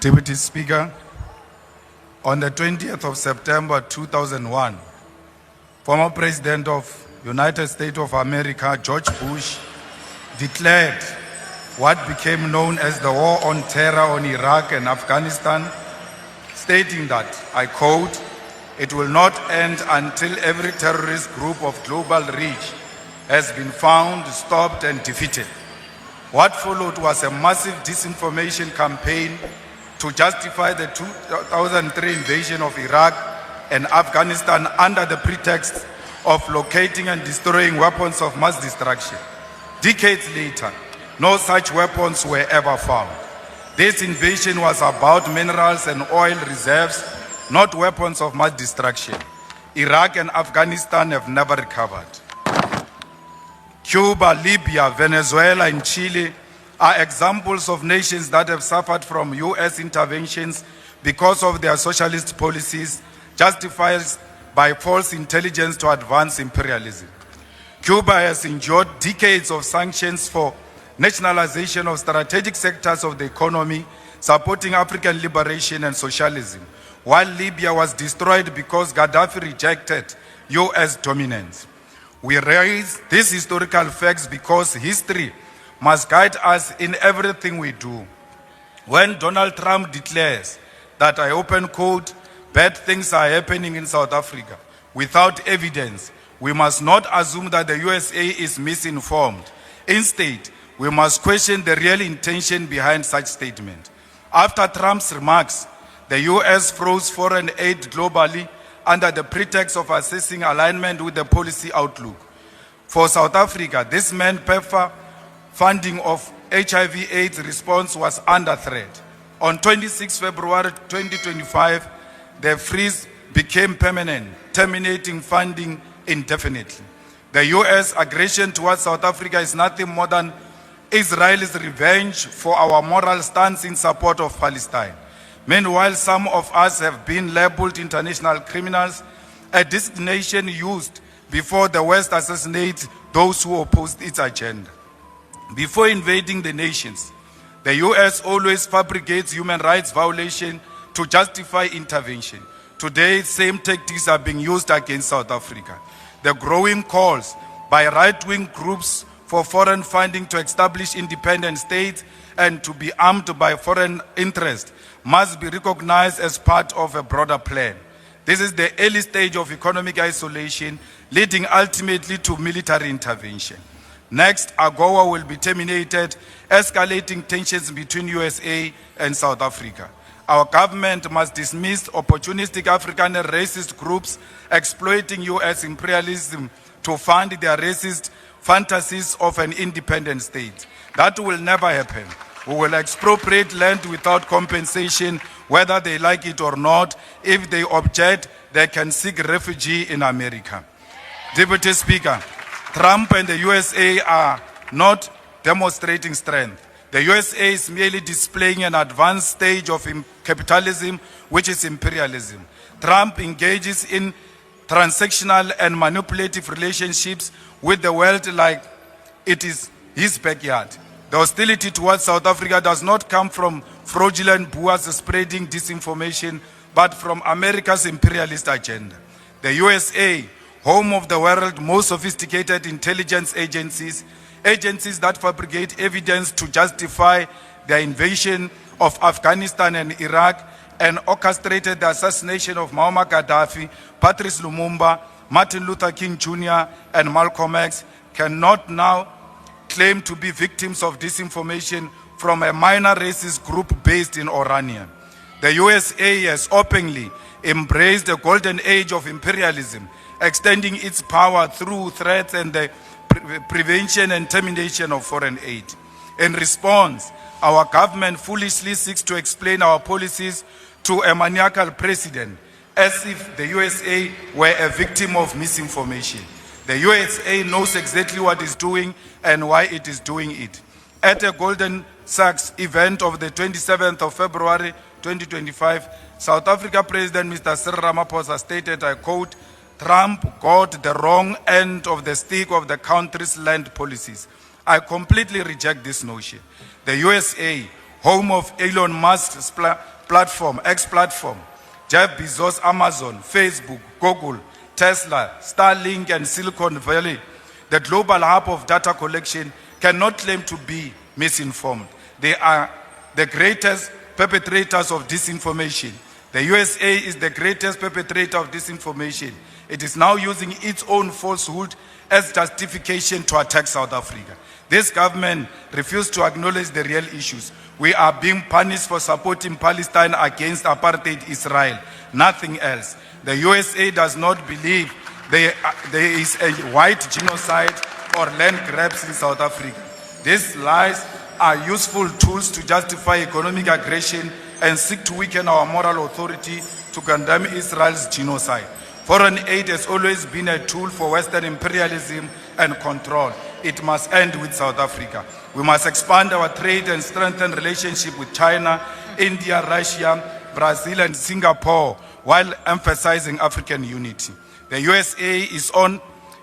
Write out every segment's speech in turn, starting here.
Deputy Speaker, on the 20th of September 2001, former President of United States of America, George Bush, declared what became known as the War on Terror on Iraq and Afghanistan, stating that, I quote, "It will not end until every terrorist group of global reach has been found, stopped, and defeated." What followed was a massive disinformation campaign to justify the 2003 invasion of Iraq and Afghanistan under the pretext of locating and destroying weapons of mass destruction. Decades later, no such weapons were ever found. This invasion was about minerals and oil reserves, not weapons of mass destruction. Iraq and Afghanistan have never recovered. Cuba, Libya, Venezuela, and Chile are examples of nations that have suffered from US interventions because of their socialist policies, justified by false intelligence to advance imperialism. Cuba has endured decades of sanctions for nationalization of strategic sectors of the economy, supporting African liberation and socialism, while Libya was destroyed because Gaddafi rejected US dominance. We raise these historical facts because history must guide us in everything we do. When Donald Trump declares that, I open quote, "bad things are happening in South Africa," without evidence, we must not assume that the USA is misinformed. Instead, we must question the real intention behind such statement. After Trump's remarks, the US froze foreign aid globally under the pretext of assessing alignment with the policy outlook. For South Africa, this meant PEPFAR funding of HIV/AIDS response was under threat. On 26 February 2025, the freeze became permanent, terminating funding indefinitely. The US aggression towards South Africa is nothing more than Israel's revenge for our moral stance in support of Palestine. Meanwhile, some of us have been labeled international criminals, a designation used before the West assassinates those who opposed its agenda. Before invading the nations, the US always fabricates human rights violation to justify intervention. Today, same tactics are being used against South Africa. The growing calls by right-wing groups for foreign funding to establish independent states and to be armed by foreign interests must be recognized as part of a broader plan. This is the early stage of economic isolation, leading ultimately to military intervention. Next, AGOA will be terminated, escalating tensions between USA and South Africa. Our government must dismiss opportunistic African and racist groups exploiting US imperialism to fund their racist fantasies of an independent state. That will never happen. We will expropriate land without compensation, whether they like it or not. If they object, they can seek refuge in America. Deputy Speaker, Trump and the USA are not demonstrating strength. The USA is merely displaying an advanced stage of capitalism, which is imperialism. Trump engages in transactional and manipulative relationships with the world like it is his backyard. The hostility towards South Africa does not come from fraudulent boers spreading disinformation, but from America's imperialist agenda. The USA, home of the world's most sophisticated intelligence agencies, agencies that fabricate evidence to justify the invasion of Afghanistan and Iraq, and orchestrated the assassination of Muammar Gaddafi, Patrice Lumumba, Martin Luther King Jr., and Malcolm X, cannot now claim to be victims of disinformation from a minor racist group based in Orania. The USA has openly embraced the golden age of imperialism, extending its power through threats and the prevention and termination of foreign aid. In response, our government foolishly seeks to explain our policies to a maniacal president as if the USA were a victim of misinformation. The USA knows exactly what it's doing and why it is doing it. At a Goldman Sachs event of the 27th of February 2025, South Africa President Mr. Cyril Ramaphosa stated, I quote, "Trump got the wrong end of the stick of the country's land policies. I completely reject this notion. The USA, home of Elon Musk's platform, X platform, Jeff Bezos, Amazon, Facebook, Google, Tesla, Starlink, and Silicon Valley, the global hub of data collection, cannot claim to be misinformed. They are the greatest perpetrators of disinformation. The USA is the greatest perpetrator of disinformation. It is now using its own falsehood as justification to attack South Africa. This government refused to acknowledge the real issues. We are being punished for supporting Palestine against apartheid Israel, nothing else. The USA does not believe there is a white genocide or land grabs in South Africa. These lies are useful tools to justify economic aggression and seek to weaken our moral authority to condemn Israel's genocide. Foreign aid has always been a tool for Western imperialism and control. It must end with South Africa. We must expand our trade and strengthen relationship with China, India, Russia, Brazil, and Singapore while emphasizing African unity. The USA is on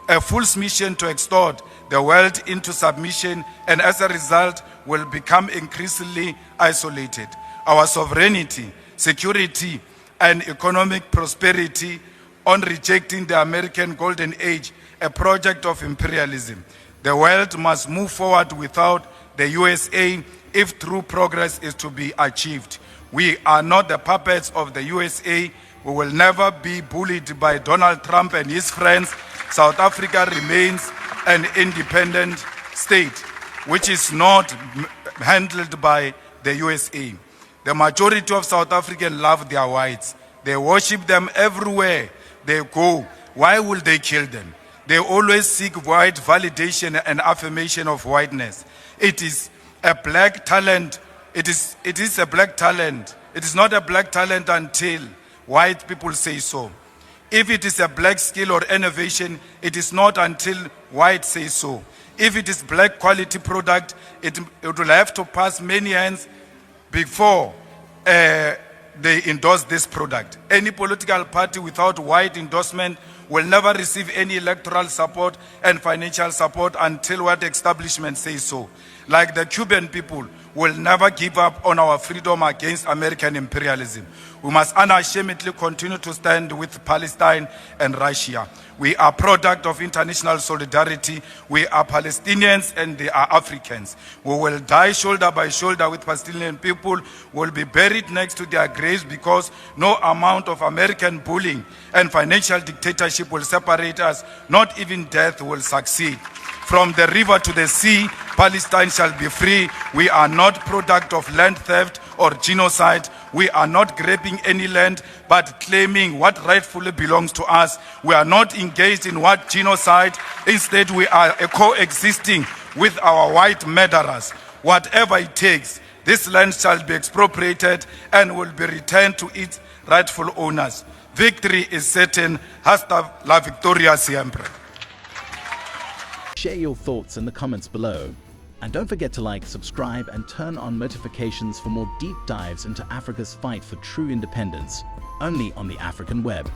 a full mission to extort the world into submission, and as a result will become increasingly isolated. Our sovereignty, security, and economic prosperity on rejecting the American Golden Age, a project of imperialism. The world must move forward without the USA if true progress is to be achieved. We are not the puppets of the USA. We will never be bullied by Donald Trump and his friends. South Africa remains an independent state, which is not handled by the USA. The majority of South Africans love their whites. They worship them everywhere they go. Why will they kill them? They always seek white validation and affirmation of whiteness. It is a black talent. It is a black talent. It is not a black talent until white people say so. If it is a black skill or innovation, it is not until white say so. If it is black quality product, it will have to pass many hands before they endorse this product. Any political party without white endorsement will never receive any electoral support and financial support until white establishment says so. Like the Cuban people will never give up on our freedom against American imperialism. We must unashamedly continue to stand with Palestine and Russia. We are product of international solidarity. We are Palestinians and they are Africans. We will die shoulder by shoulder with Palestinian people. We will be buried next to their graves because no amount of American bullying and financial dictatorship will separate us. Not even death will succeed. From the river to the sea, Palestine shall be free. We are not product of land theft or genocide. We are not grabbing any land, but claiming what rightfully belongs to us. We are not engaged in what genocide. Instead, we are coexisting with our white murderers. Whatever it takes, this land shall be expropriated and will be returned to its rightful owners. Victory is certain. Hasta la victoria siempre. Share your thoughts in the comments below. And don't forget to like, subscribe, and turn on notifications for more deep dives into Africa's fight for true independence, only on the African web.